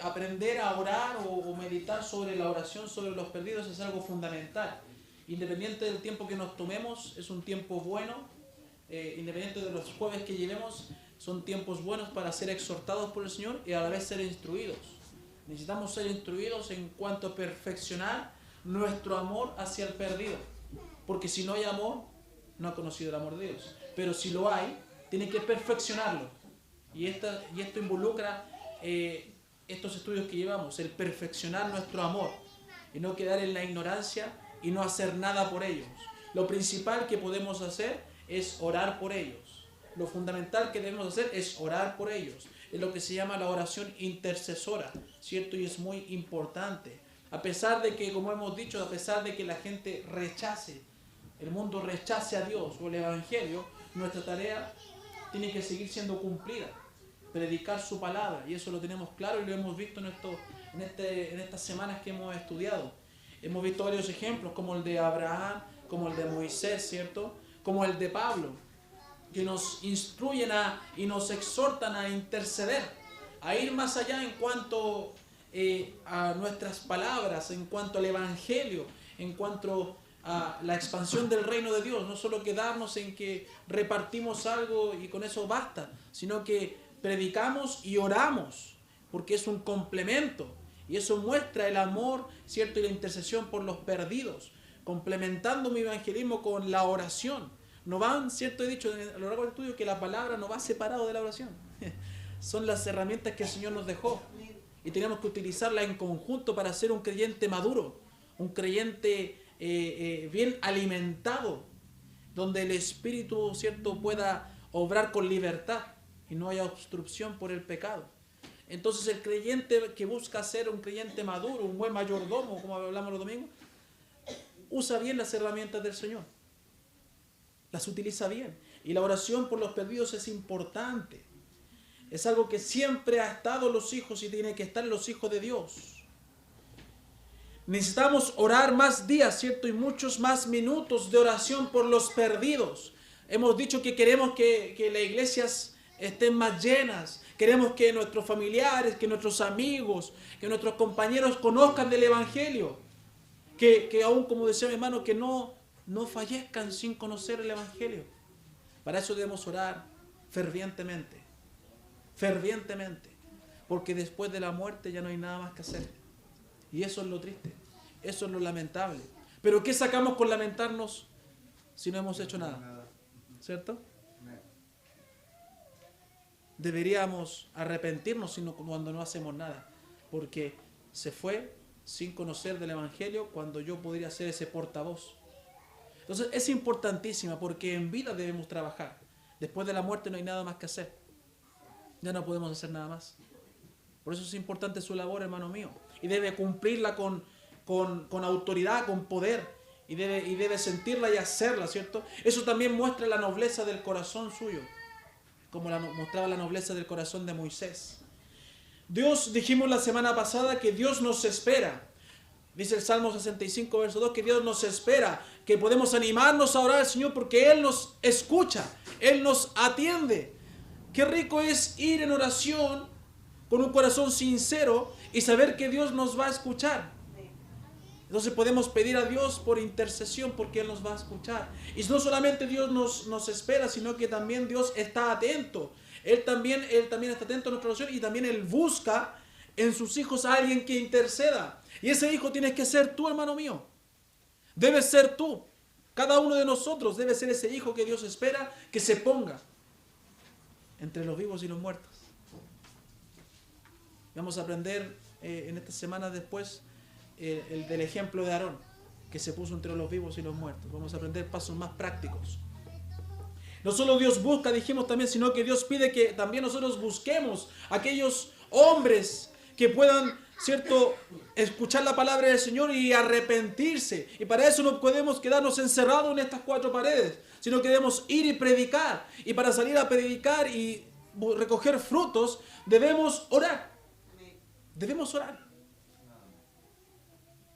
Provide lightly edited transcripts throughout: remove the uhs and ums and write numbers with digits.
aprender a orar o meditar sobre la oración sobre los perdidos es algo fundamental. Independiente del tiempo que nos tomemos, es un tiempo bueno. Independiente de los jueves que llevemos, son tiempos buenos para ser exhortados por el Señor y a la vez ser instruidos. Necesitamos ser instruidos en cuanto a perfeccionar nuestro amor hacia el perdido. Porque si no hay amor, no ha conocido el amor de Dios. Pero si lo hay, tiene que perfeccionarlo. Y esto involucra estos estudios que llevamos, el perfeccionar nuestro amor y no quedar en la ignorancia y no hacer nada por ellos. Lo principal que podemos hacer es orar por ellos. Lo fundamental que debemos hacer es orar por ellos. Es lo que se llama la oración intercesora, ¿cierto? Y es muy importante. A pesar de que, como hemos dicho, a pesar de que la gente rechace, el mundo rechace a Dios o el Evangelio, nuestra tarea tiene que seguir siendo cumplida. Predicar su palabra, y eso lo tenemos claro y lo hemos visto en estas semanas que hemos estudiado. Hemos visto varios ejemplos, como el de Abraham, como el de Moisés, ¿cierto? Como el de Pablo, que nos instruyen y nos exhortan a interceder, a ir más allá en cuanto a nuestras palabras, en cuanto al Evangelio, en cuanto a la expansión del reino de Dios. No solo quedarnos en que repartimos algo y con eso basta, sino que predicamos y oramos, porque es un complemento, y eso muestra el amor, ¿cierto? Y la intercesión por los perdidos, complementando mi evangelismo con la oración. No van, ¿cierto? He dicho a lo largo del estudio que la palabra no va separado de la oración. Son las herramientas que el Señor nos dejó, y tenemos que utilizarlas en conjunto para ser un creyente maduro, un creyente bien alimentado, donde el Espíritu, ¿cierto?, pueda obrar con libertad y no haya obstrucción por el pecado. Entonces el creyente que busca ser un creyente maduro, un buen mayordomo, como hablamos los domingos, usa bien las herramientas del Señor. Las utiliza bien. Y la oración por los perdidos es importante. Es algo que siempre ha estado en los hijos y tiene que estar en los hijos de Dios. Necesitamos orar más días, ¿cierto? Y muchos más minutos de oración por los perdidos. Hemos dicho que queremos que las iglesias estén más llenas. Queremos que nuestros familiares, que nuestros amigos, que nuestros compañeros conozcan del Evangelio. Que aún, como decía mi hermano, que no fallezcan sin conocer el Evangelio. Para eso debemos orar fervientemente. Fervientemente. Porque después de la muerte ya no hay nada más que hacer. Y eso es lo triste. Eso es lo lamentable. Pero ¿qué sacamos con lamentarnos si no hemos hecho nada? ¿Cierto? Deberíamos arrepentirnos cuando no hacemos nada, porque se fue sin conocer del Evangelio cuando yo podría ser ese portavoz. Entonces es importantísima, porque en vida debemos trabajar. Después de la muerte no hay nada más que hacer. Ya no podemos hacer nada más. Por eso es importante su labor, hermano mío, y debe cumplirla con autoridad, con poder, y debe sentirla y hacerla, ¿cierto? Eso también muestra la nobleza del corazón suyo, como mostraba la nobleza del corazón de Moisés. Dios, dijimos la semana pasada que Dios nos espera. Dice el Salmo 65, verso 2, que Dios nos espera, que podemos animarnos a orar al Señor porque Él nos escucha, Él nos atiende. Qué rico es ir en oración con un corazón sincero y saber que Dios nos va a escuchar. Entonces podemos pedir a Dios por intercesión porque Él nos va a escuchar. Y no solamente Dios nos espera, sino que también Dios está atento. Él también está atento a nuestra oración, y también Él busca en sus hijos a alguien que interceda. Y ese hijo tienes que ser tú, hermano mío. Debes ser tú. Cada uno de nosotros debe ser ese hijo que Dios espera que se ponga entre los vivos y los muertos. Vamos a aprender en estas semanas después el del ejemplo de Aarón, que se puso entre los vivos y los muertos. Vamos a aprender pasos más prácticos. No solo Dios busca, dijimos también, sino que Dios pide que también nosotros busquemos aquellos hombres que puedan, ¿cierto?, escuchar la palabra del Señor y arrepentirse. Y para eso no podemos quedarnos encerrados en estas cuatro paredes, sino que debemos ir y predicar. Y para salir a predicar y recoger frutos, debemos orar. Debemos orar.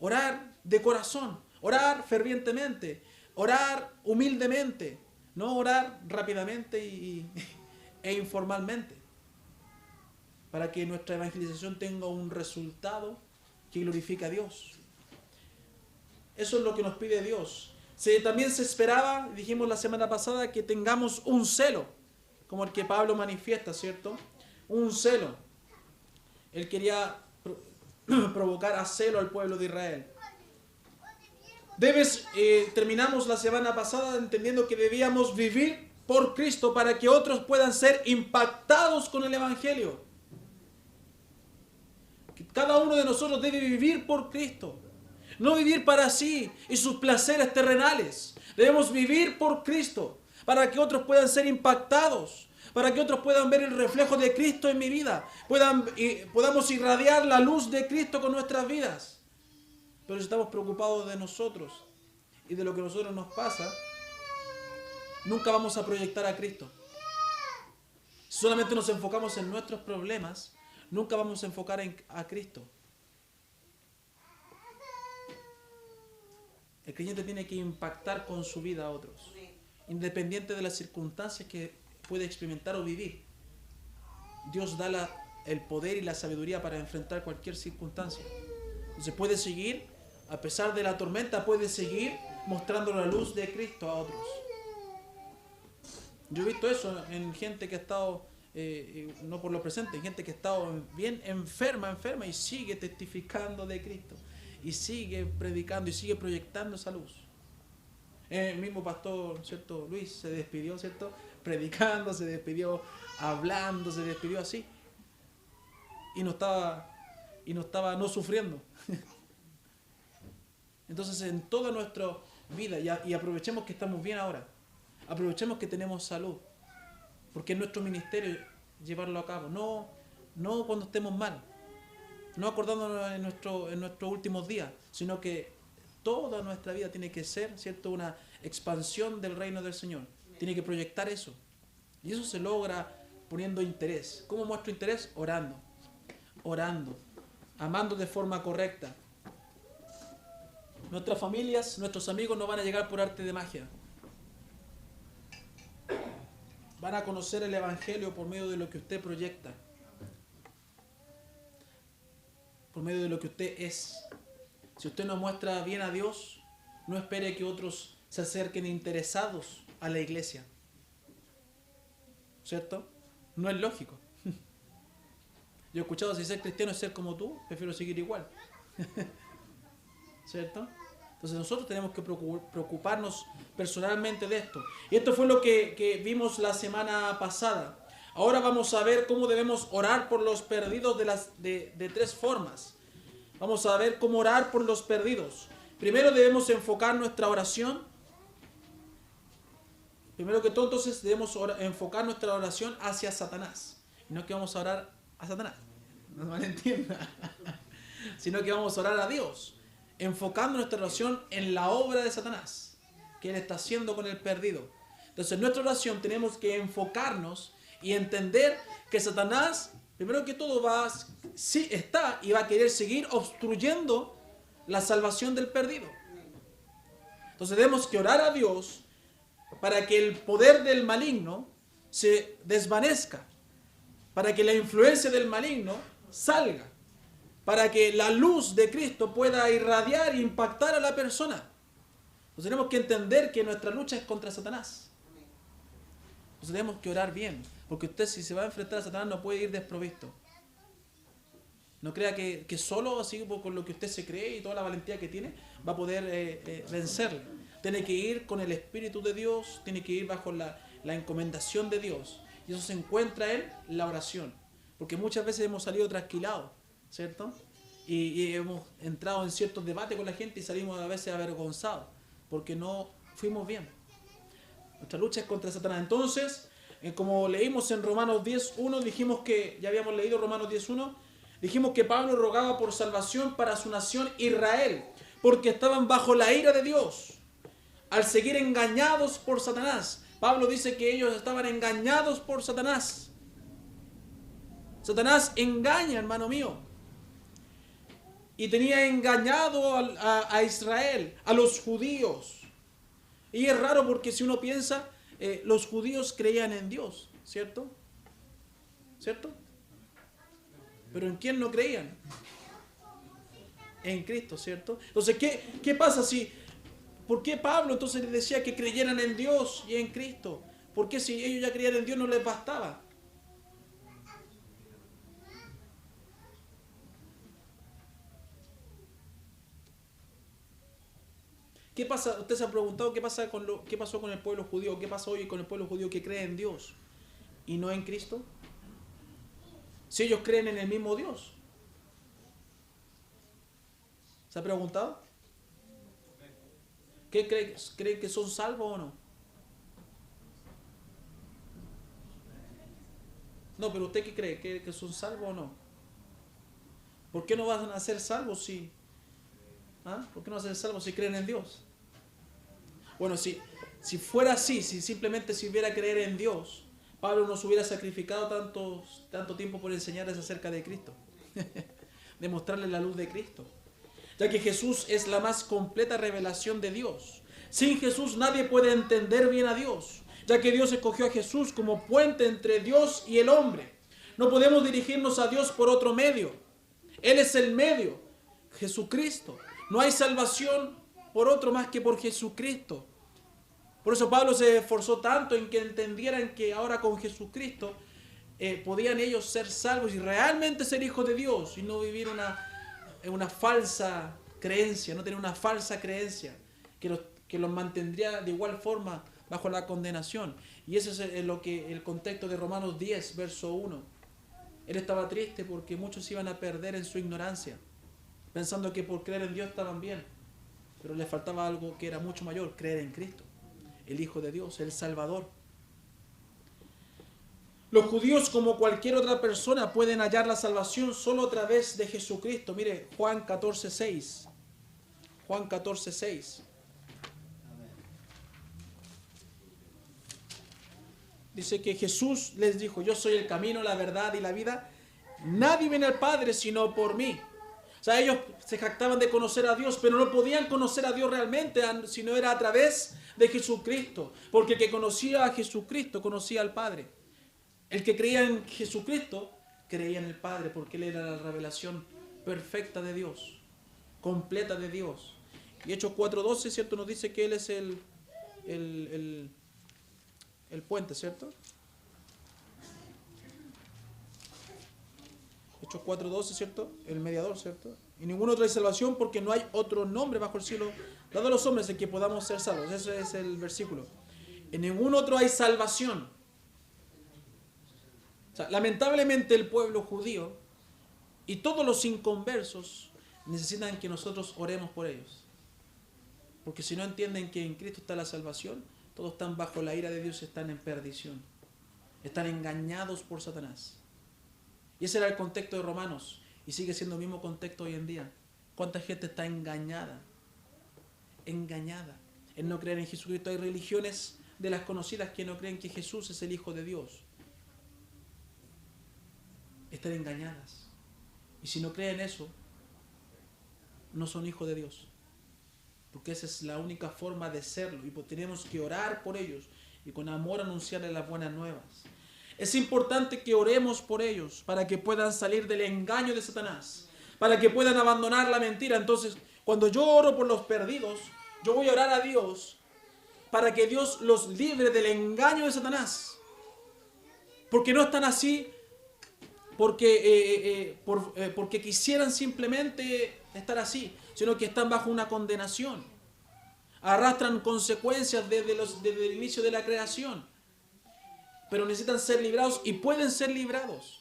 Orar de corazón, orar fervientemente, orar humildemente, no orar rápidamente e informalmente. para que nuestra evangelización tenga un resultado que glorifique a Dios. Eso es lo que nos pide Dios. También se esperaba, dijimos la semana pasada, que tengamos un celo, como el que Pablo manifiesta, ¿cierto? Un celo. Él quería provocar a celo al pueblo de Israel. Terminamos la semana pasada entendiendo que debíamos vivir por Cristo para que otros puedan ser impactados con el Evangelio. Que cada uno de nosotros debe vivir por Cristo. No vivir para sí y sus placeres terrenales. Debemos vivir por Cristo para que otros puedan ser impactados, para que otros puedan ver el reflejo de Cristo en mi vida, podamos irradiar la luz de Cristo con nuestras vidas. Pero si estamos preocupados de nosotros y de lo que a nosotros nos pasa, nunca vamos a proyectar a Cristo. Si solamente nos enfocamos en nuestros problemas, nunca vamos a enfocar a Cristo. El creyente tiene que impactar con su vida a otros, independiente de las circunstancias que puede experimentar o vivir. Dios da el poder y la sabiduría para enfrentar cualquier circunstancia. Entonces puede seguir, a pesar de la tormenta, puede seguir mostrando la luz de Cristo a otros. Yo he visto eso en gente que ha estado, no por lo presente, en gente que ha estado bien enferma y sigue testificando de Cristo. Y sigue predicando y sigue proyectando esa luz. El mismo pastor, ¿cierto? Luis se despidió, ¿cierto? Predicando, se despidió hablando, se despidió así. Y no estaba sufriendo. Entonces en toda nuestra vida, y aprovechemos que estamos bien ahora, aprovechemos que tenemos salud, porque es nuestro ministerio llevarlo a cabo, no cuando estemos mal, no acordándonos en nuestros últimos días, sino que toda nuestra vida tiene que ser, ¿cierto?, una expansión del reino del Señor. Tiene que proyectar eso. Y eso se logra poniendo interés. ¿Cómo muestro interés? Orando, amando de forma correcta. Nuestras familias, nuestros amigos no van a llegar por arte de magia. Van a conocer el Evangelio por medio de lo que usted proyecta, por medio de lo que usted es. Si usted no muestra bien a Dios, no espere que otros se acerquen interesados a la iglesia. ¿Cierto? No es lógico. Yo he escuchado, si ser cristiano es ser como tú, prefiero seguir igual. ¿Cierto? Entonces nosotros tenemos que preocuparnos personalmente de esto. Y esto fue lo que vimos la semana pasada. Ahora vamos a ver cómo debemos orar por los perdidos de tres formas. Vamos a ver cómo orar por los perdidos. Primero debemos enfocar nuestra oración. Primero que todo, entonces debemos enfocar nuestra oración hacia Satanás. Y no es que vamos a orar a Satanás, no me malentienda, sino que vamos a orar a Dios, enfocando nuestra oración en la obra de Satanás, que Él está haciendo con el perdido. Entonces en nuestra oración tenemos que enfocarnos y entender que Satanás, primero que todo, está y va a querer seguir obstruyendo la salvación del perdido. Entonces tenemos que orar a Dios para que el poder del maligno se desvanezca, para que la influencia del maligno salga, para que la luz de Cristo pueda irradiar e impactar a la persona. Entonces tenemos que entender que nuestra lucha es contra Satanás. Entonces tenemos que orar bien, porque usted, si se va a enfrentar a Satanás, no puede ir desprovisto. No crea que solo así con lo que usted se cree y toda la valentía que tiene va a poder vencerle. Tiene que ir con el Espíritu de Dios, tiene que ir bajo la encomendación de Dios. Y eso se encuentra en la oración. Porque muchas veces hemos salido trasquilados, ¿cierto? Y hemos entrado en ciertos debates con la gente y salimos a veces avergonzados, porque no fuimos bien. Nuestra lucha es contra Satanás. Entonces, como leímos en Romanos 10.1, dijimos que, ya habíamos leído Romanos 10.1, dijimos que Pablo rogaba por salvación para su nación Israel, porque estaban bajo la ira de Dios, al seguir engañados por Satanás. Pablo dice que ellos estaban engañados por Satanás. Satanás engaña, hermano mío. Y tenía engañado a Israel, a los judíos. Y es raro porque si uno piensa, los judíos creían en Dios, ¿cierto? ¿Cierto? Pero ¿en quién no creían? En Cristo, ¿cierto? Entonces, ¿qué pasa si... ¿Por qué Pablo entonces les decía que creyeran en Dios y en Cristo? ¿Por qué si ellos ya creían en Dios no les bastaba? ¿Qué pasa? Usted se ha preguntado qué pasó con el pueblo judío, qué pasa hoy con el pueblo judío que cree en Dios y no en Cristo. Si ellos creen en el mismo Dios. ¿Se ha preguntado? ¿Qué creen que son salvos o no? No, pero ¿usted qué cree? ¿Que son salvos o no? ¿Por qué no van a ser salvos si... ¿Ah? ¿Por qué no van a ser salvos si creen en Dios? Bueno, si fuera así, si simplemente se hubiera creer en Dios, Pablo no se hubiera sacrificado tanto tiempo por enseñarles acerca de Cristo. De mostrarles la luz de Cristo. Ya que Jesús es la más completa revelación de Dios. Sin Jesús nadie puede entender bien a Dios, ya que Dios escogió a Jesús como puente entre Dios y el hombre. No podemos dirigirnos a Dios por otro medio. Él es el medio, Jesucristo. No hay salvación por otro más que por Jesucristo. Por eso Pablo se esforzó tanto en que entendieran que ahora con Jesucristo podían ellos ser salvos y realmente ser hijos de Dios y no vivir una falsa creencia, no tener una falsa creencia que los mantendría de igual forma bajo la condenación. Y ese es el contexto de Romanos 10, verso 1. Él estaba triste porque muchos iban a perder en su ignorancia, pensando que por creer en Dios estaban bien, pero les faltaba algo que era mucho mayor: creer en Cristo, el Hijo de Dios, el Salvador. Los judíos, como cualquier otra persona, pueden hallar la salvación solo a través de Jesucristo. Mire, Juan 14:6. Juan 14:6. Dice que Jesús les dijo: yo soy el camino, la verdad y la vida. Nadie viene al Padre sino por mí. O sea, ellos se jactaban de conocer a Dios, pero no podían conocer a Dios realmente, si no era a través de Jesucristo. Porque el que conocía a Jesucristo conocía al Padre. El que creía en Jesucristo creía en el Padre, porque Él era la revelación perfecta de Dios, completa de Dios. Y Hechos 4:12, ¿cierto? Nos dice que Él es el puente, ¿cierto? Hechos 4:12, ¿cierto? El mediador, ¿cierto? Y ningún otro hay salvación porque no hay otro nombre bajo el cielo dado a los hombres en que podamos ser salvos. Ese es el versículo. En ningún otro hay salvación. O sea, lamentablemente el pueblo judío y todos los inconversos necesitan que nosotros oremos por ellos. Porque si no entienden que en Cristo está la salvación, todos están bajo la ira de Dios y están en perdición. Están engañados por Satanás. Y ese era el contexto de Romanos. Y sigue siendo el mismo contexto hoy en día. ¿Cuánta gente está engañada? Engañada en no creer en Jesucristo. Hay religiones de las conocidas que no creen que Jesús es el Hijo de Dios. Están engañadas. Y si no creen eso, no son hijos de Dios. Porque esa es la única forma de serlo. Y pues tenemos que orar por ellos y con amor anunciarles las buenas nuevas. Es importante que oremos por ellos para que puedan salir del engaño de Satanás, para que puedan abandonar la mentira. Entonces, cuando yo oro por los perdidos, yo voy a orar a Dios para que Dios los libre del engaño de Satanás. Porque no están así porque quisieran simplemente estar así, sino que están bajo una condenación. Arrastran consecuencias desde el inicio de la creación. Pero necesitan ser librados y pueden ser librados.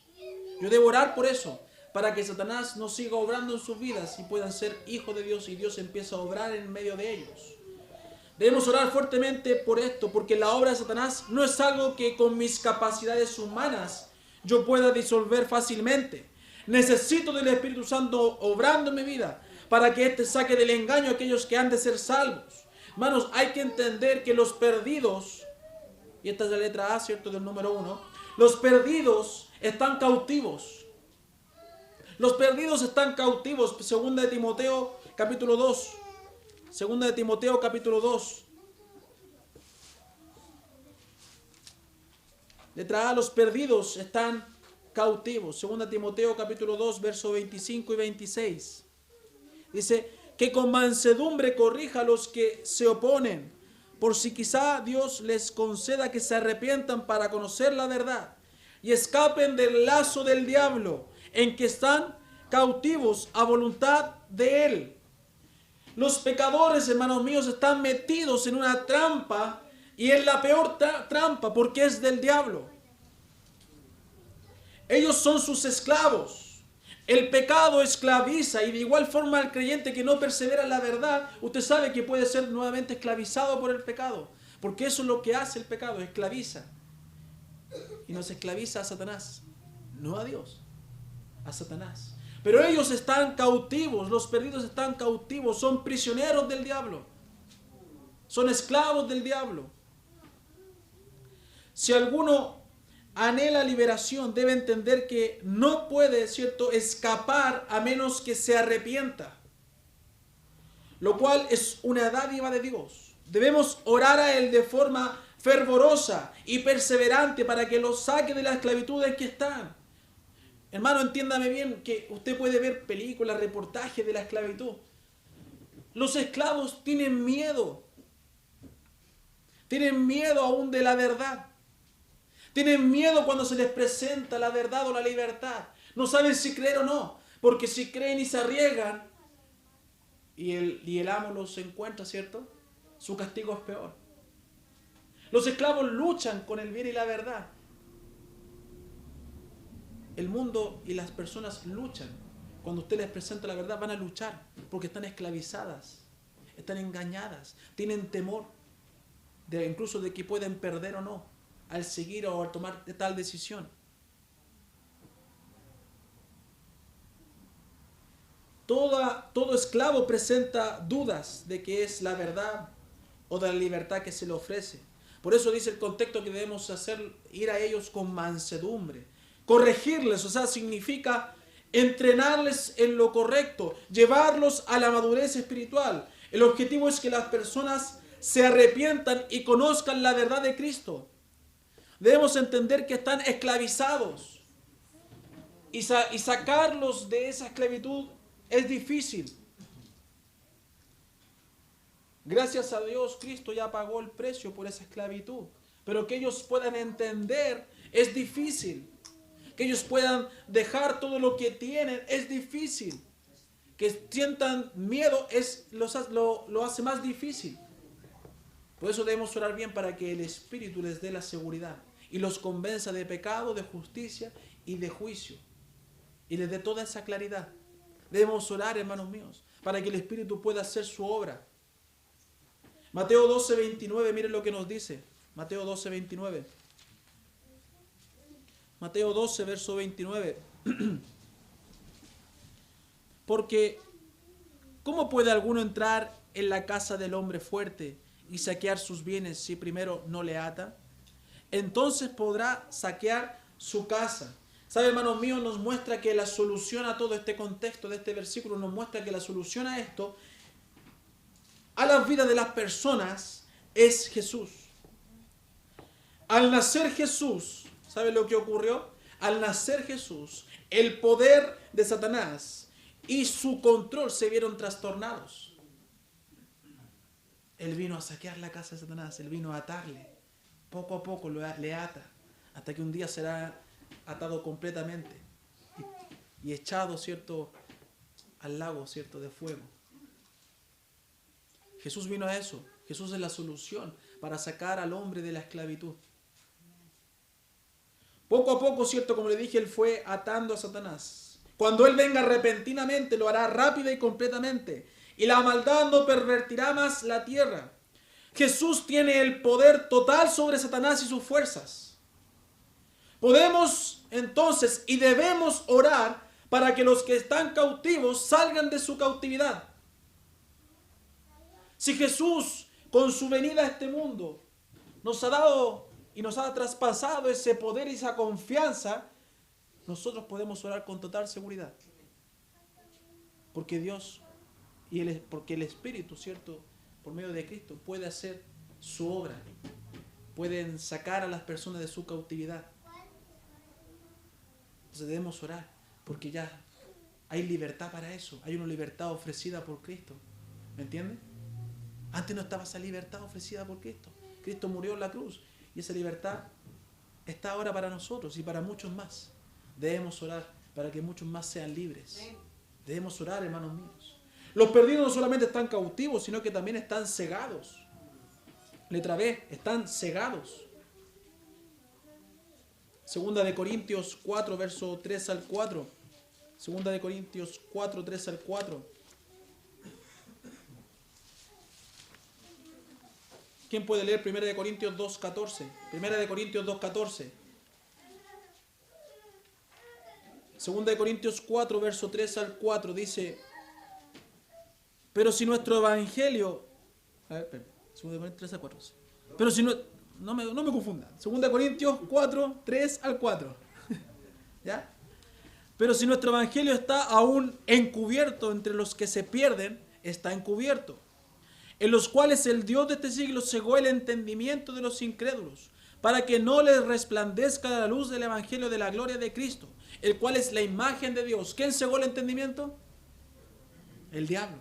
Yo debo orar por eso, para que Satanás no siga obrando en sus vidas y puedan ser hijos de Dios y Dios empieza a obrar en medio de ellos. Debemos orar fuertemente por esto, porque la obra de Satanás no es algo que con mis capacidades humanas yo pueda disolver fácilmente. Necesito del Espíritu Santo obrando en mi vida para que éste saque del engaño a aquellos que han de ser salvos. Hermanos, hay que entender que los perdidos, y esta es la letra A, ¿cierto? Del número 1. Los perdidos están cautivos. Los perdidos están cautivos. Segunda de Timoteo, capítulo 2. Segunda de Timoteo, capítulo 2. Letra A, los perdidos están cautivos. 2 Timoteo capítulo 2, versos 25 y 26. Dice, que con mansedumbre corrija a los que se oponen, por si quizá Dios les conceda que se arrepientan para conocer la verdad y escapen del lazo del diablo, en que están cautivos a voluntad de él. Los pecadores, hermanos míos, están metidos en una trampa, y es la peor trampa porque es del diablo. Ellos son sus esclavos. El pecado esclaviza, y de igual forma el creyente que no persevera en la verdad, usted sabe que puede ser nuevamente esclavizado por el pecado, porque eso es lo que hace el pecado, esclaviza. Y nos esclaviza a Satanás, no a Dios, a Satanás. Pero ellos están cautivos, los perdidos están cautivos, son prisioneros del diablo, son esclavos del diablo. Si alguno anhela liberación, debe entender que no puede, ¿cierto?, escapar a menos que se arrepienta, lo cual es una dádiva de Dios. Debemos orar a Él de forma fervorosa y perseverante para que los saque de la esclavitud en que están. Hermano, entiéndame bien que usted puede ver películas, reportajes de la esclavitud. Los esclavos tienen miedo aún de la verdad. Tienen miedo cuando se les presenta la verdad o la libertad. No saben si creer o no, porque si creen y se arriesgan y el amo los encuentra, ¿cierto?, su castigo es peor. Los esclavos luchan con el bien y la verdad. El mundo y las personas luchan. Cuando usted les presenta la verdad, van a luchar porque están esclavizadas, están engañadas, tienen temor incluso de que pueden perder o no al seguir o al tomar tal decisión. Todo esclavo presenta dudas de que es la verdad o de la libertad que se le ofrece. Por eso dice el contexto que debemos ir a ellos con mansedumbre. Corregirles, o sea, significa entrenarles en lo correcto, llevarlos a la madurez espiritual. El objetivo es que las personas se arrepientan y conozcan la verdad de Cristo. Debemos entender que están esclavizados y sacarlos de esa esclavitud es difícil. Gracias a Dios, Cristo ya pagó el precio por esa esclavitud, pero que ellos puedan entender es difícil. Que ellos puedan dejar todo lo que tienen es difícil. Que sientan miedo lo hace más difícil. Por eso debemos orar bien para que el Espíritu les dé la seguridad y los convenza de pecado, de justicia y de juicio. Y les dé toda esa claridad. Debemos orar, hermanos míos, para que el Espíritu pueda hacer su obra. Mateo 12, 29, miren lo que nos dice. Mateo 12, 29. Mateo 12, verso 29. Porque, ¿cómo puede alguno entrar en la casa del hombre fuerte y saquear sus bienes si primero no le ata? Entonces podrá saquear su casa. ¿Sabe, hermanos míos? Nos muestra que la solución a todo este contexto de este versículo, nos muestra que la solución a esto, a las vidas de las personas, es Jesús. Al nacer Jesús, ¿sabe lo que ocurrió? Al nacer Jesús, el poder de Satanás y su control se vieron trastornados. Él vino a saquear la casa de Satanás, él vino a atarle. Poco a poco le ata, hasta que un día será atado completamente y echado, ¿cierto?, al lago, ¿cierto?, de fuego. Jesús vino a eso. Jesús es la solución para sacar al hombre de la esclavitud. Poco a poco, ¿cierto?, como le dije, él fue atando a Satanás. Cuando él venga repentinamente, lo hará rápida y completamente. Y la maldad no pervertirá más la tierra. Jesús tiene el poder total sobre Satanás y sus fuerzas. Podemos entonces y debemos orar para que los que están cautivos salgan de su cautividad. Si Jesús, con su venida a este mundo, nos ha dado y nos ha traspasado ese poder y esa confianza, nosotros podemos orar con total seguridad. Porque Dios porque el Espíritu, ¿cierto?, por medio de Cristo, puede hacer su obra. Pueden sacar a las personas de su cautividad. Entonces debemos orar, porque ya hay libertad para eso. Hay una libertad ofrecida por Cristo. ¿Me entiendes? Antes no estaba esa libertad ofrecida por Cristo. Cristo murió en la cruz. Y esa libertad está ahora para nosotros y para muchos más. Debemos orar para que muchos más sean libres. Debemos orar, hermanos míos. Los perdidos no solamente están cautivos, sino que también están cegados. Letra B, están cegados. Segunda de Corintios 4, verso 3 al 4. Segunda de Corintios 4, 3 al 4. ¿Quién puede leer Primera de Corintios 2, 14? Primera de Corintios 2, 14. Segunda de Corintios 4, verso 3 al 4 dice: pero si nuestro evangelio... A ver, espera. Segunda de Corintios 3 al 4. Pero si no me confundan. Segunda de Corintios 4, 3 al 4. ¿Ya? Pero si nuestro evangelio está aún encubierto entre los que se pierden, está encubierto, en los cuales el Dios de este siglo cegó el entendimiento de los incrédulos, para que no les resplandezca la luz del evangelio de la gloria de Cristo, el cual es la imagen de Dios. ¿Quién cegó el entendimiento? El diablo.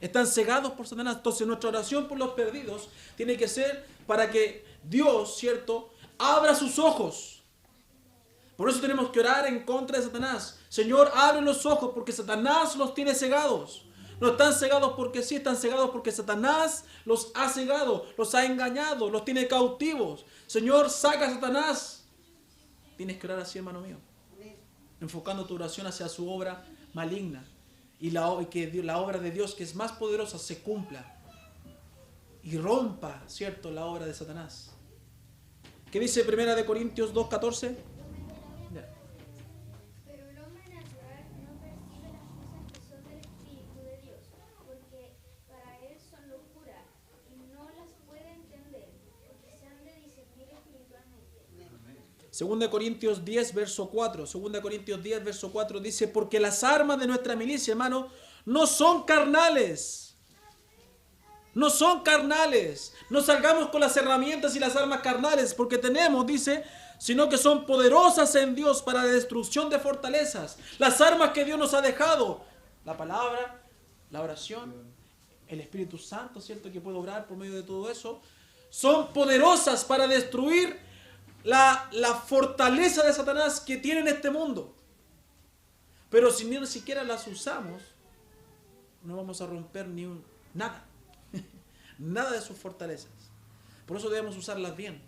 Están cegados por Satanás. Entonces nuestra oración por los perdidos tiene que ser para que Dios, ¿cierto?, abra sus ojos. Por eso tenemos que orar en contra de Satanás. Señor, abre los ojos, porque Satanás los tiene cegados. No están cegados porque sí, están cegados porque Satanás los ha cegado, los ha engañado, los tiene cautivos. Señor, saca a Satanás. Tienes que orar así, hermano mío, enfocando tu oración hacia su obra maligna, y que la obra de Dios, que es más poderosa, se cumpla y rompa, ¿cierto?, la obra de Satanás. ¿Qué dice Primera de Corintios 2:14? Pero el hombre natural no percibe las cosas que son del Espíritu de Dios, porque para él son locura, y no las puede entender, porque se han de discernir espiritualmente. Segunda de Corintios 10, verso 4. Segunda de Corintios 10, verso 4 dice: porque las armas de nuestra milicia, hermano, no son carnales. No son carnales. No salgamos con las herramientas y las armas carnales, porque tenemos, dice, sino que son poderosas en Dios para la destrucción de fortalezas. Las armas que Dios nos ha dejado: la palabra, la oración, el Espíritu Santo, ¿cierto?, que puede obrar por medio de todo eso, son poderosas para destruir la fortaleza de Satanás que tiene en este mundo. Pero si ni siquiera las usamos, no vamos a romper nada. Nada de sus fortalezas. Por eso debemos usarlas bien.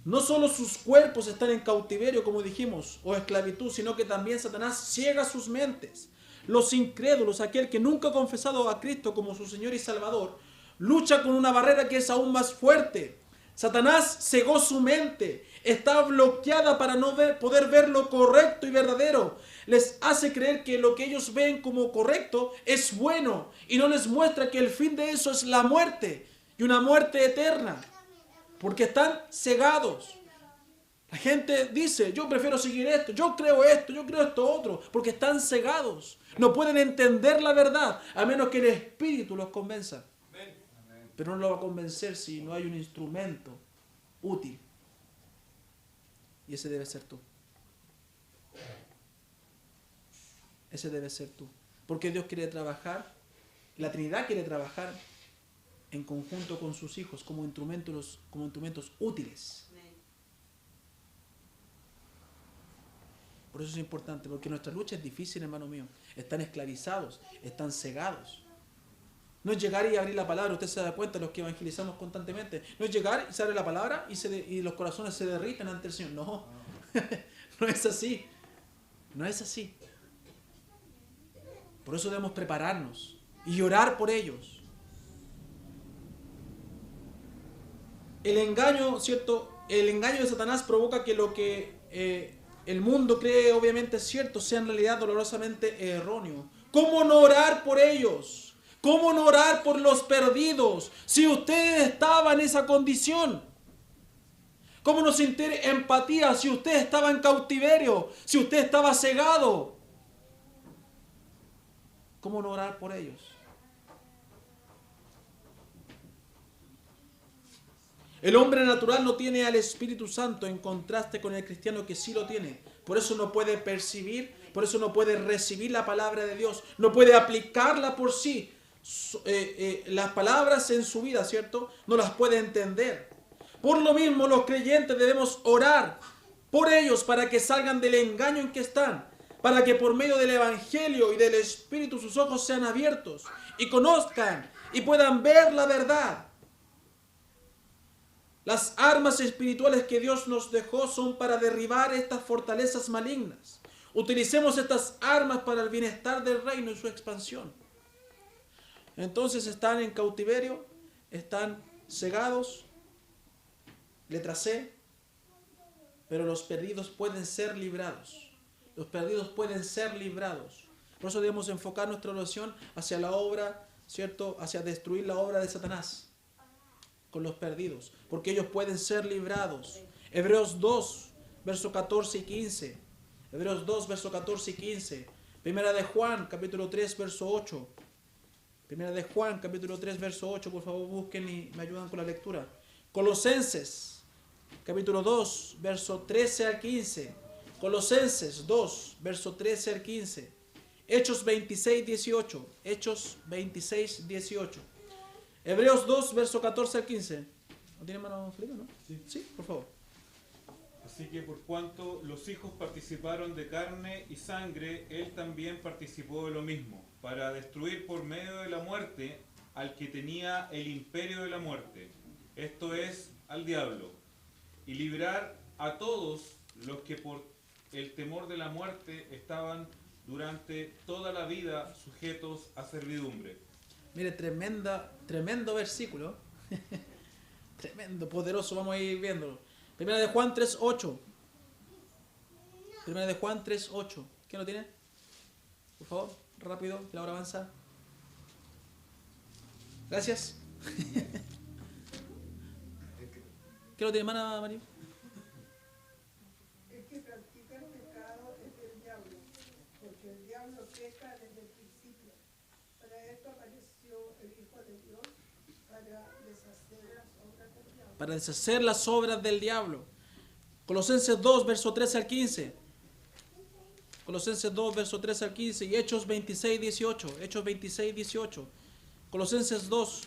No solo sus cuerpos están en cautiverio, como dijimos, o esclavitud, sino que también Satanás ciega sus mentes. Los incrédulos, aquel que nunca ha confesado a Cristo como su Señor y Salvador, lucha con una barrera que es aún más fuerte. Satanás cegó su mente, está bloqueada para no poder ver lo correcto y verdadero. Les hace creer que lo que ellos ven como correcto es bueno, y no les muestra que el fin de eso es la muerte, y una muerte eterna, porque están cegados. La gente dice: yo prefiero seguir esto, yo creo esto otro, porque están cegados. No pueden entender la verdad, a menos que el Espíritu los convenza. Pero no lo va a convencer si no hay un instrumento útil. Y ese debe ser tú. Ese debe ser tú. Porque Dios quiere trabajar, la Trinidad quiere trabajar en conjunto con sus hijos como instrumentos útiles. Por eso es importante, porque nuestra lucha es difícil, hermano mío. Están esclavizados, están cegados. No es llegar y abrir la palabra. Usted se da cuenta, los que evangelizamos constantemente, no es llegar y se abre la palabra y los corazones se derriten ante el Señor. No, no es así. No es así. Por eso debemos prepararnos y orar por ellos. El engaño, ¿cierto? El engaño de Satanás provoca que lo que el mundo cree obviamente cierto sea en realidad dolorosamente erróneo. ¿Cómo no orar por ellos? ¿Cómo no orar por los perdidos si usted estaba en esa condición? ¿Cómo no sentir empatía si usted estaba en cautiverio, si usted estaba cegado? ¿Cómo no orar por ellos? El hombre natural no tiene al Espíritu Santo en contraste con el cristiano que sí lo tiene. Por eso no puede percibir, por eso no puede recibir la palabra de Dios, no puede aplicarla por sí. Las palabras en su vida, ¿cierto? No las puede entender. Por lo mismo, los creyentes debemos orar por ellos para que salgan del engaño en que están, para que por medio del Evangelio y del Espíritu sus ojos sean abiertos y conozcan y puedan ver la verdad. Las armas espirituales que Dios nos dejó son para derribar estas fortalezas malignas. Utilicemos estas armas para el bienestar del reino y su expansión. Entonces están en cautiverio, están cegados, letra C, pero los perdidos pueden ser librados. Los perdidos pueden ser librados. Por eso debemos enfocar nuestra oración hacia la obra, ¿cierto? Hacia destruir la obra de Satanás con los perdidos, porque ellos pueden ser librados. Hebreos 2, verso 14 y 15. Hebreos 2, verso 14 y 15. Primera de Juan, capítulo 3, verso 8. Primera de Juan, capítulo 3, verso 8. Por favor, busquen y me ayudan con la lectura. Colosenses, capítulo 2, verso 13 al 15. Colosenses 2, verso 13 al 15. Hechos 26, 18. Hechos 26, 18. Hebreos 2, verso 14 al 15. ¿No tiene mano, Felipe, no? Sí, por favor. Así que por cuanto los hijos participaron de carne y sangre, él también participó de lo mismo, para destruir por medio de la muerte al que tenía el imperio de la muerte, esto es, al diablo, y librar a todos los que por el temor de la muerte estaban durante toda la vida sujetos a servidumbre. Mire, tremendo versículo. Tremendo, poderoso, vamos a ir viéndolo. Primera de Juan 3:8. Primera de Juan 3:8. ¿Quién lo tiene? Por favor, rápido, que la hora avanza. Gracias. ¿Qué lo tiene, hermana María? El que practica el pecado es del diablo, porque el diablo peca desde el principio. Para esto apareció el Hijo de Dios, para deshacer las obras del diablo. Para deshacer las obras del diablo. Colosenses 2, verso 13 al 15. Colosenses 2, verso 13 al 15. Y Hechos 26, 18. Hechos 26, 18. Colosenses 2.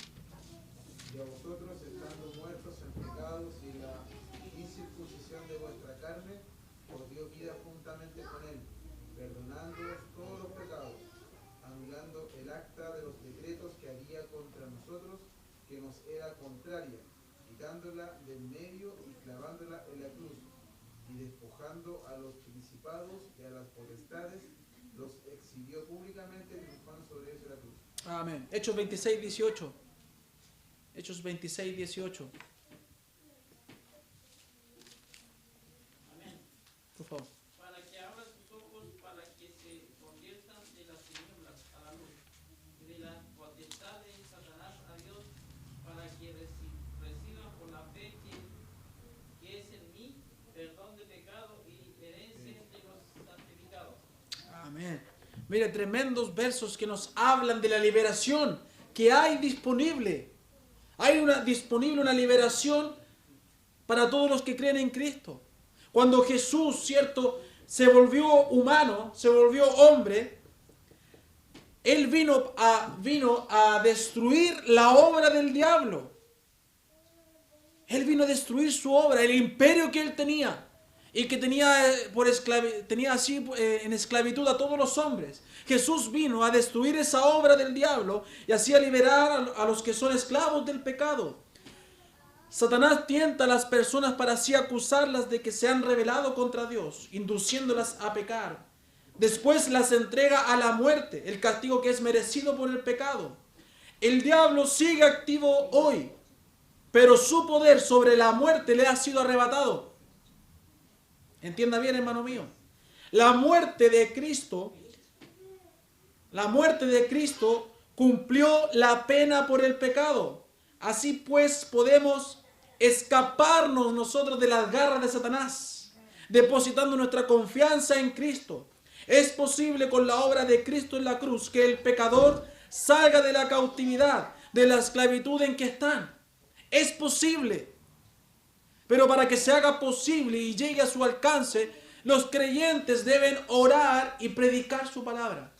Y a vosotros, estando muertos en pecados y la incircuncisión de vuestra carne, os dio vida juntamente con él, perdonándoos todos los pecados, anulando el acta de los decretos que había contra nosotros, que nos era contraria, quitándola del medio y clavándola en la cruz, y despojando a los principados y a las potestades, los exhibió públicamente, triunfando sobre ellos en la cruz. Amén. Hechos 26, 18. Hechos 26, 18. Amén. Por favor. Para que abra sus ojos, para que se conviertan de las tinieblas a la luz, y de las potestades de Satanás a Dios, para que reciban por la fe que es en mí, perdón de pecado y herencia entre los santificados. Amén. Mire, tremendos versos que nos hablan de la liberación que hay disponible. Hay disponible una liberación para todos los que creen en Cristo. Cuando Jesús, ¿cierto?, se volvió humano, se volvió hombre, Él vino a destruir la obra del diablo. Él vino a destruir su obra, el imperio que Él tenía. Y que tenía así en esclavitud a todos los hombres. Jesús vino a destruir esa obra del diablo y así a liberar a los que son esclavos del pecado. Satanás tienta a las personas para así acusarlas de que se han rebelado contra Dios, induciéndolas a pecar. Después las entrega a la muerte, el castigo que es merecido por el pecado. El diablo sigue activo hoy, pero su poder sobre la muerte le ha sido arrebatado. Entienda bien, hermano mío. La muerte de Cristo cumplió la pena por el pecado. Así pues podemos escaparnos nosotros de las garras de Satanás, depositando nuestra confianza en Cristo. Es posible con la obra de Cristo en la cruz que el pecador salga de la cautividad, de la esclavitud en que están. Es posible. Pero para que se haga posible y llegue a su alcance, los creyentes deben orar y predicar su palabra.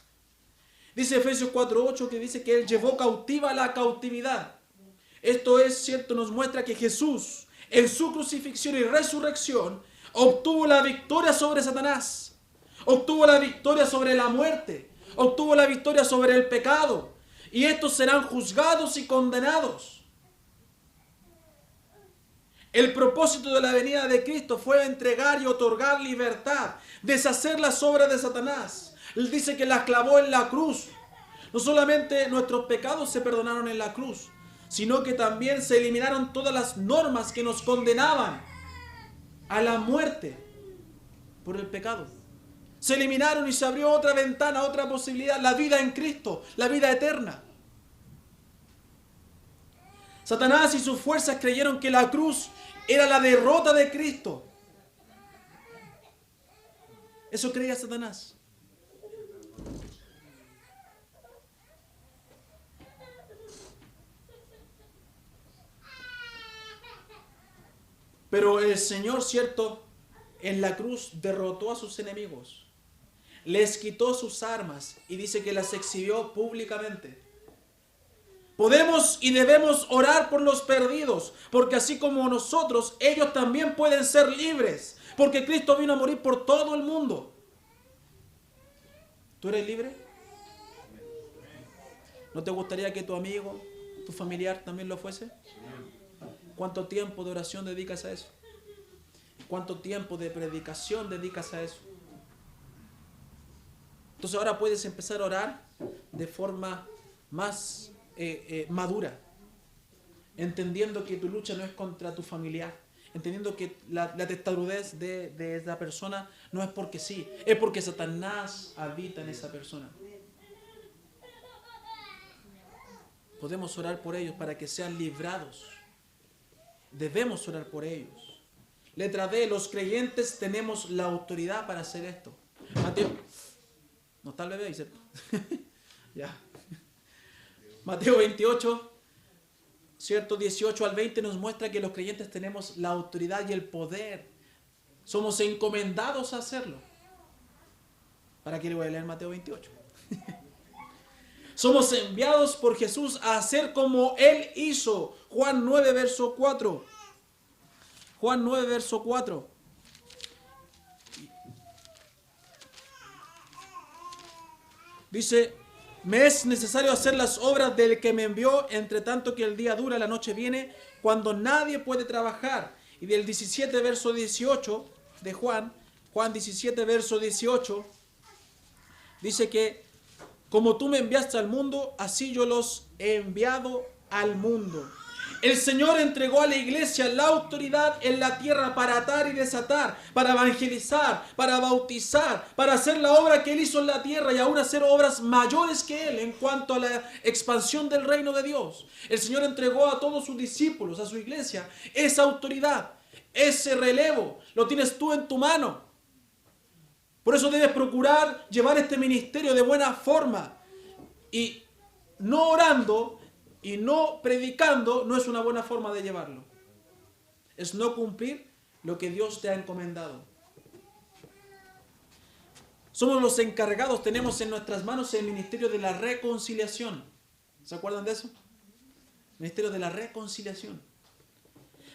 Dice Efesios 4:8 que dice que Él llevó cautiva la cautividad. Esto es cierto, nos muestra que Jesús, en su crucifixión y resurrección, obtuvo la victoria sobre Satanás, obtuvo la victoria sobre la muerte, obtuvo la victoria sobre el pecado, y estos serán juzgados y condenados. El propósito de la venida de Cristo fue entregar y otorgar libertad, deshacer las obras de Satanás. Él dice que las clavó en la cruz. No solamente nuestros pecados se perdonaron en la cruz, sino que también se eliminaron todas las normas que nos condenaban a la muerte por el pecado. Se eliminaron y se abrió otra ventana, otra posibilidad, la vida en Cristo, la vida eterna. Satanás y sus fuerzas creyeron que la cruz era la derrota de Cristo. Eso creía Satanás. Pero el Señor, cierto, en la cruz derrotó a sus enemigos. Les quitó sus armas y dice que las exhibió públicamente. Podemos y debemos orar por los perdidos, porque así como nosotros, ellos también pueden ser libres, porque Cristo vino a morir por todo el mundo. ¿Tú eres libre? ¿No te gustaría que tu amigo, tu familiar también lo fuese? ¿Cuánto tiempo de oración dedicas a eso? ¿Cuánto tiempo de predicación dedicas a eso? Entonces ahora puedes empezar a orar de forma más madura, entendiendo que tu lucha no es contra tu familiar, entendiendo que la testarudez de esa persona no es porque sí, es porque Satanás habita en esa persona. Podemos orar por ellos para que sean librados. Debemos orar por ellos. Letra D, los creyentes tenemos la autoridad para hacer esto. Mateo, no está el bebé ahí, ¿cierto? Ya. Mateo 28, ¿cierto? 18 al 20 nos muestra que los creyentes tenemos la autoridad y el poder. Somos encomendados a hacerlo. ¿Para qué le voy a leer Mateo 28? Somos enviados por Jesús a hacer como Él hizo. Juan 9, verso 4. Juan 9, verso 4. Dice, me es necesario hacer las obras del que me envió, entre tanto que el día dura, la noche viene, cuando nadie puede trabajar. Y del 17, verso 18 de Juan 17, verso 18, dice que, como tú me enviaste al mundo, así yo los he enviado al mundo. El Señor entregó a la iglesia la autoridad en la tierra para atar y desatar, para evangelizar, para bautizar, para hacer la obra que Él hizo en la tierra y aún hacer obras mayores que Él en cuanto a la expansión del reino de Dios. El Señor entregó a todos sus discípulos, a su iglesia, esa autoridad, ese relevo, lo tienes tú en tu mano. Por eso debes procurar llevar este ministerio de buena forma. Y no orando y no predicando no es una buena forma de llevarlo. Es no cumplir lo que Dios te ha encomendado. Somos los encargados, tenemos en nuestras manos el ministerio de la reconciliación. ¿Se acuerdan de eso? Ministerio de la reconciliación.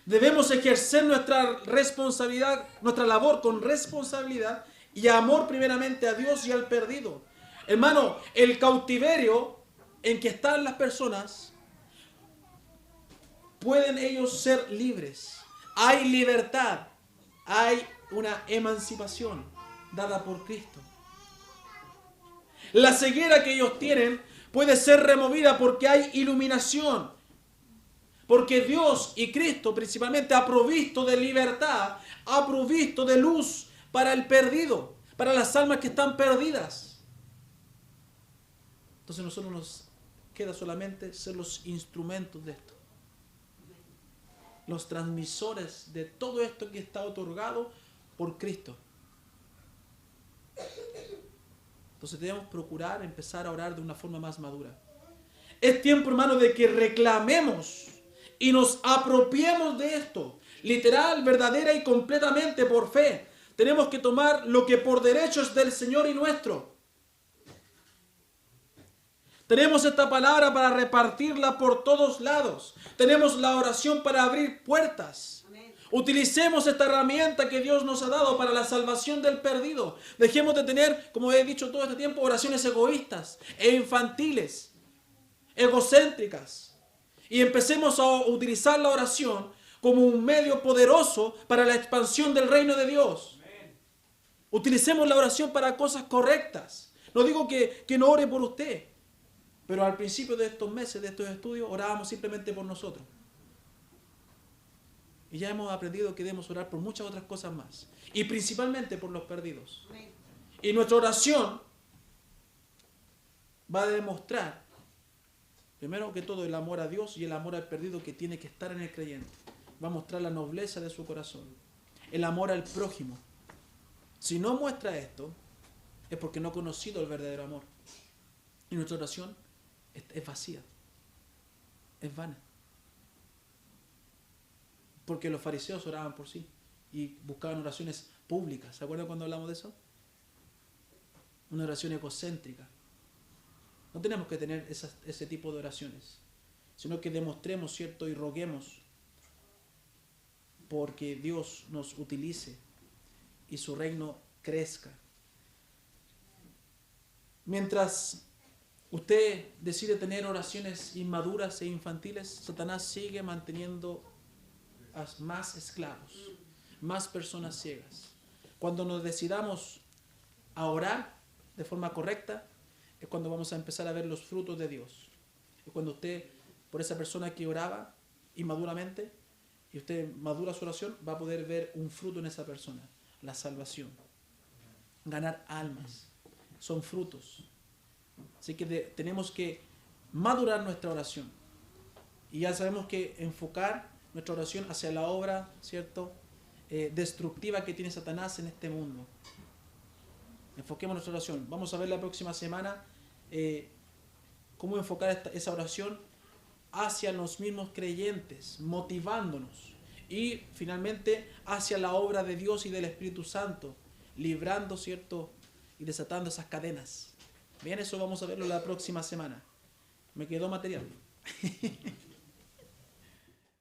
Debemos ejercer nuestra responsabilidad, nuestra labor con responsabilidad y amor primeramente a Dios y al perdido. Hermano, el cautiverio en que están las personas, pueden ellos ser libres. Hay libertad, hay una emancipación dada por Cristo. La ceguera que ellos tienen puede ser removida porque hay iluminación. Porque Dios y Cristo principalmente ha provisto de libertad, ha provisto de luz para el perdido, para las almas que están perdidas. Entonces nosotros nos queda solamente ser los instrumentos de esto. Los transmisores de todo esto que está otorgado por Cristo. Entonces debemos procurar empezar a orar de una forma más madura. Es tiempo, hermano, de que reclamemos y nos apropiemos de esto. literal, verdadera y completamente por fe. Tenemos que tomar lo que por derecho es del Señor y nuestro. Tenemos esta palabra para repartirla por todos lados. Tenemos la oración para abrir puertas. Utilicemos esta herramienta que Dios nos ha dado para la salvación del perdido. Dejemos de tener, como he dicho todo este tiempo, oraciones egoístas e infantiles, egocéntricas. Y empecemos a utilizar la oración como un medio poderoso para la expansión del reino de Dios. Utilicemos la oración para cosas correctas. No digo que no ore por usted, pero al principio de estos meses, de estos estudios, orábamos simplemente por nosotros. Y ya hemos aprendido que debemos orar por muchas otras cosas más. Y principalmente por los perdidos. Y nuestra oración va a demostrar, primero que todo, el amor a Dios y el amor al perdido que tiene que estar en el creyente. Va a mostrar la nobleza de su corazón. El amor al prójimo. Si no muestra esto, es porque no ha conocido el verdadero amor. Y nuestra oración es vacía. Es vana. Porque los fariseos oraban por sí y buscaban oraciones públicas. ¿Se acuerdan cuando hablamos de eso? Una oración egocéntrica. No tenemos que tener ese tipo de oraciones, sino que demostremos, ¿cierto? Y roguemos porque Dios nos utilice y su reino crezca. Mientras usted decide tener oraciones inmaduras e infantiles, Satanás sigue manteniendo a más esclavos, más personas ciegas. Cuando nos decidamos a orar de forma correcta, es cuando vamos a empezar a ver los frutos de Dios. Es cuando usted, por esa persona que oraba inmaduramente, y usted madura su oración, va a poder ver un fruto en esa persona, la salvación, ganar almas, son frutos. Así que tenemos que madurar nuestra oración. Y ya sabemos que enfocar nuestra oración hacia la obra, ¿cierto?, destructiva que tiene Satanás en este mundo. Enfoquemos nuestra oración. Vamos a ver la próxima semana cómo enfocar esa oración hacia los mismos creyentes, motivándonos. Y finalmente hacia la obra de Dios y del Espíritu Santo, librando, ¿cierto?, y desatando esas cadenas. Bien, eso vamos a verlo la próxima semana. Me quedó material.